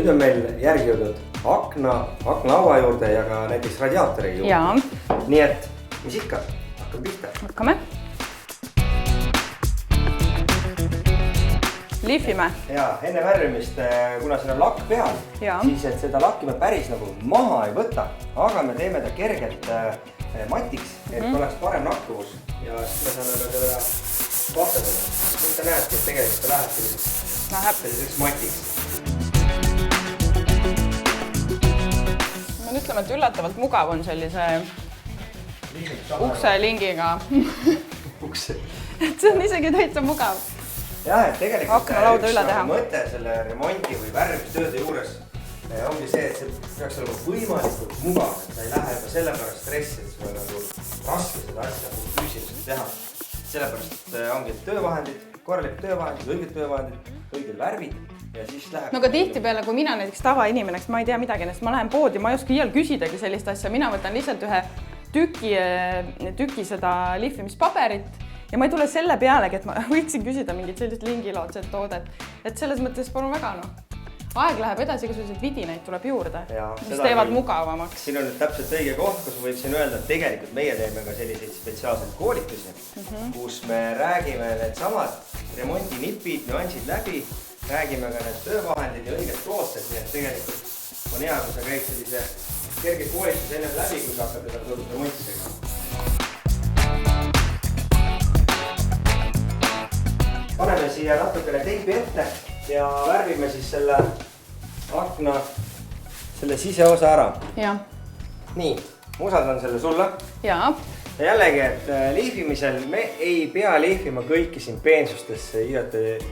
nüüd on meil järgi jõudnud aknalaua juurde ja ka näiteks radiaatori juurde. Jaa. Nii et, mis ikka, hakkame pihta. Hakkame. Lihvime. Ja enne värvimist, kuna siin on lakk peal, siis et seda lakki me päris nagu maha ei võta, aga me teeme ta kergelt matiks, et oleks parem nakkuvus ja siis me saame ka seda vahtadada. Nüüd ta näedki, et tegelikult ta läheb selliseks matiks. Ma ütleme, et üllatavalt mugav on sellise ukselingiga. Et see on isegi täitsa mugav. Jah, et tegelikult üks mõte selle remondi või värvimistööde juures ongi see, et see peaks olema võimalikult mugav, et ta ei lähe juba sellepärast stressi, et sul on nagu raske seda asja füüsiliselt teha. Sellepärast, et ongi töövahendid, korralikud töövahendid, õiged töövahendid, õiged värvid ja siis läheb... No aga tihtipeale, kui mina näiteks tavainimene, ma ei tea midagi, sest ma lähen poodi, ma ei oska iial küsidagi sellist asja, mina võtan lihtsalt ühe tüki seda lihvimispaberit ja ma ei tule selle pealegi, et ma võiksin küsida mingit sellist lingiloodset toodet. Et selles mõttes palun väga, aeg läheb edasi, kui selliseid vidinaid tuleb juurde, mis teevad mugavamaks. Siin on nüüd täpselt õige koht, kus võiksin öelda, et tegelikult meie teeme ka selliseid spetsiaalseid koolitusi, kus me räägime need samad remondinipid, nüansid läbi, räägime ka need töövahendid ja õiged tooted, nii et tegelikult on hea, kui sa käid sellise kerge koolituse enne läbi, kui sa hakkad seda kodus remonti tegema. Paneme siia natukene teipi ette ja värvime siis selle akna, selle siseosa ära. Jah. Nii, ma usaldan selle sulle. Jaa. Ja jällegi, et lihvimisel me ei pea lihvima kõiki siin peensustesse,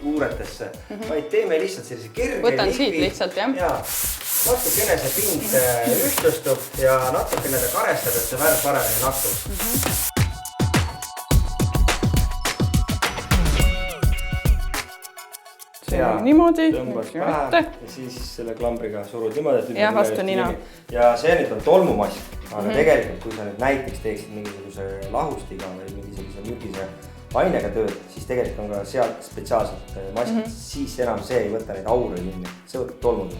uuretesse, vaid teeme lihtsalt sellise kerge lihvi. Võtan siit lihtsalt, jah? Jaa, natukene see pind ühtlustub ja natukene ta karestab, et see värv paremini naktub. Ja niimoodi. Tõmbad pähe ja siis selle klambriga surud niimoodi. Ja vastu nina. Ja see nüüd on tolmumask, aga tegelikult kui sa nüüd näiteks teeksid mingisuguse lahustiga või mingisuguse mürgise ainega tööd, siis tegelikult on ka seal spetsiaalselt maskid, siis enam see ei võta neid aure linni, see võtab tolmud.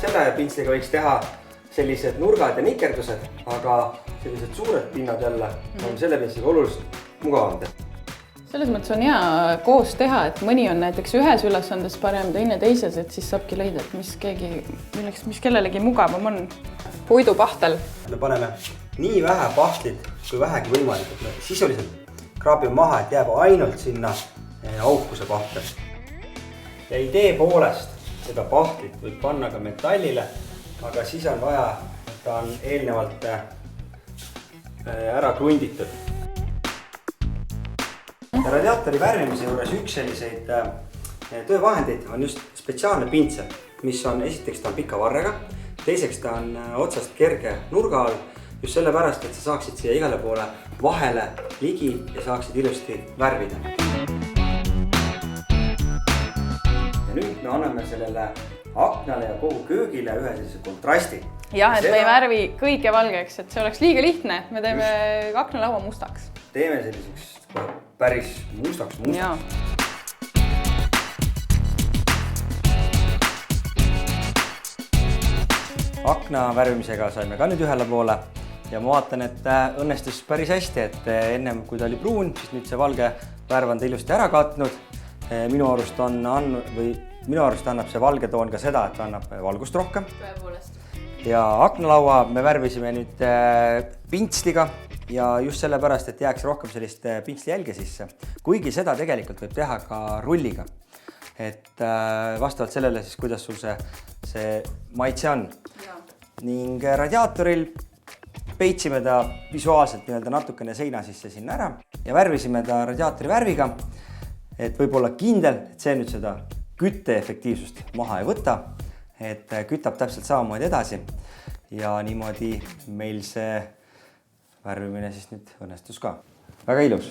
Selle pintsliga võiks teha sellised nurgad ja nikerdused, aga sellised suured pinnad jälle on selle pintsliga oluliselt mugavamad. Selles mõttes on hea koos teha, et mõni on näiteks ühes ülesandes parem, teine teises, et siis saabki leida, et mis kellelegi mugavam on. Puidupahtel. Me paneme nii vähe pahtlit kui vähegi võimalikult. Me sisuliselt kraabime maha, et jääb ainult sinna auku see pahtel. Ja idee poolest seda pahtlit võib panna ka metallile, aga siis on vaja, et ta on eelnevalt ära krunditud. Radiaatori värvimise juures üks selliseid töövahendeid on just spetsiaalne pintsel, mis on esiteks ta on pika varrega, teiseks ta on otsast kerge nurga all, just sellepärast, et sa saaksid siia igale poole vahele ligi ja saaksid ilusti värvida. Ja nüüd me anname sellele aknale ja kogu köögile ühe sellise kontrasti. Jah, et me ei värvi kõike valgeks, et see oleks liiga lihtne. Me teeme aknalaua mustaks. Teeme selliseks päris mustaks. Jaa. Akna värvimisega saime ka nüüd ühele poole ja ma vaatan, et õnnestus päris hästi, et ennem kui ta oli pruun, siis nüüd see valge värv on ta ilusti ära katnud. Minu arust annab see valge toon ka seda, et annab valgust rohkem. Ja aknalaua me värvisime nüüd pintsliga ja just sellepärast, et jääks rohkem sellist pintsli jälge sisse. Kuigi seda tegelikult võib teha ka rulliga. Et vastavalt sellele, siis, kuidas sul see maitse on. Ning radiaatoril peitsime ta visuaalselt natukene seina sisse sinna ära ja värvisime ta radiaatori värviga. Et võib olla kindel, et see nüüd seda kütteefektiivsust maha ei võta, et kütab täpselt samamoodi edasi ja niimoodi meil see värvimine siis nüüd õnnestus ka. Väga ilus!